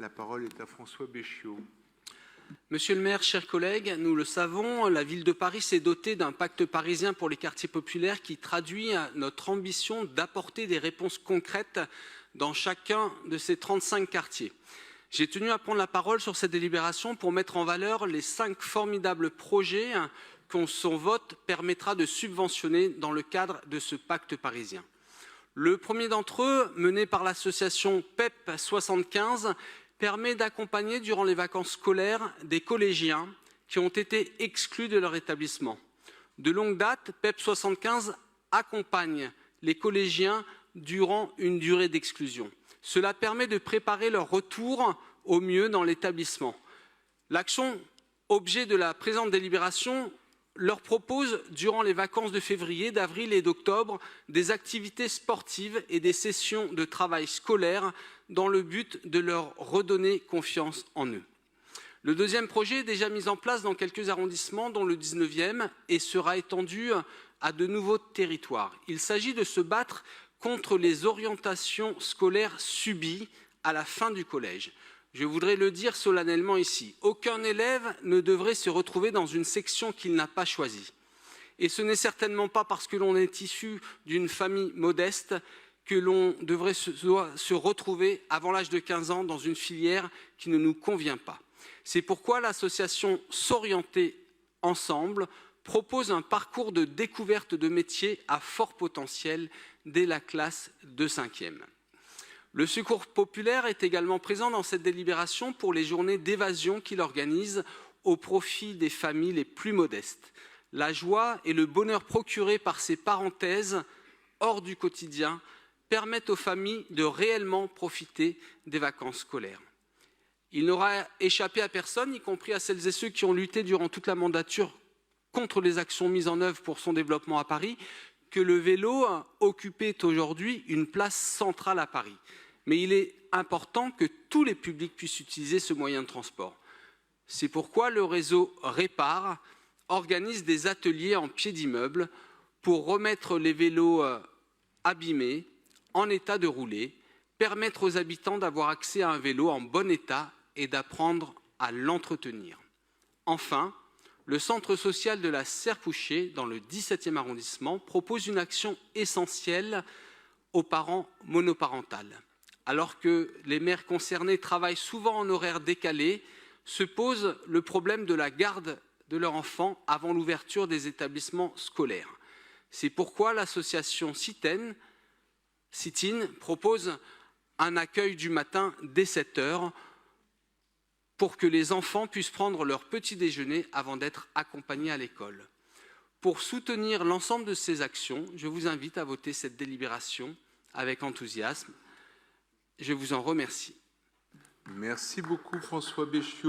La parole est à François Béchiot. Monsieur le maire, chers collègues, nous le savons, la ville de Paris s'est dotée d'un pacte parisien pour les quartiers populaires qui traduit notre ambition d'apporter des réponses concrètes dans chacun de ces 35 quartiers. J'ai tenu à prendre la parole sur cette délibération pour mettre en valeur les 5 formidables projets que son vote permettra de subventionner dans le cadre de ce pacte parisien. Le premier d'entre eux, mené par l'association PEP 75, permet d'accompagner durant les vacances scolaires des collégiens qui ont été exclus de leur établissement. De longue date, PEP 75 accompagne les collégiens durant une durée d'exclusion. Cela permet de préparer leur retour au mieux dans l'établissement. L'action objet de la présente délibération leur propose, durant les vacances de février, d'avril et d'octobre, des activités sportives et des sessions de travail scolaire dans le but de leur redonner confiance en eux. Le deuxième projet est déjà mis en place dans quelques arrondissements, dont le 19e, et sera étendu à de nouveaux territoires. Il s'agit de se battre contre les orientations scolaires subies à la fin du collège. Je voudrais le dire solennellement ici, aucun élève ne devrait se retrouver dans une section qu'il n'a pas choisie. Et ce n'est certainement pas parce que l'on est issu d'une famille modeste que l'on devrait se retrouver avant l'âge de 15 ans dans une filière qui ne nous convient pas. C'est pourquoi l'association S'orienter ensemble propose un parcours de découverte de métiers à fort potentiel dès la classe de 5e. Le Secours populaire est également présent dans cette délibération pour les journées d'évasion qu'il organise au profit des familles les plus modestes. La joie et le bonheur procurés par ces parenthèses hors du quotidien permettent aux familles de réellement profiter des vacances scolaires. Il n'aura échappé à personne, y compris à celles et ceux qui ont lutté durant toute la mandature contre les actions mises en œuvre pour son développement à Paris, que le vélo occupait aujourd'hui une place centrale à Paris. Mais il est important que tous les publics puissent utiliser ce moyen de transport. C'est pourquoi le réseau Répare organise des ateliers en pied d'immeuble pour remettre les vélos abîmés en état de rouler, permettre aux habitants d'avoir accès à un vélo en bon état et d'apprendre à l'entretenir. Enfin, le centre social de la Serre-Couchée, dans le 17e arrondissement, propose une action essentielle aux parents monoparentaux. Alors que les mères concernées travaillent souvent en horaire décalé, se pose le problème de la garde de leur enfant avant l'ouverture des établissements scolaires. C'est pourquoi l'association Citine propose un accueil du matin dès 7 h pour que les enfants puissent prendre leur petit déjeuner avant d'être accompagnés à l'école. Pour soutenir l'ensemble de ces actions, je vous invite à voter cette délibération avec enthousiasme. Je vous en remercie. Merci beaucoup François Béchiot.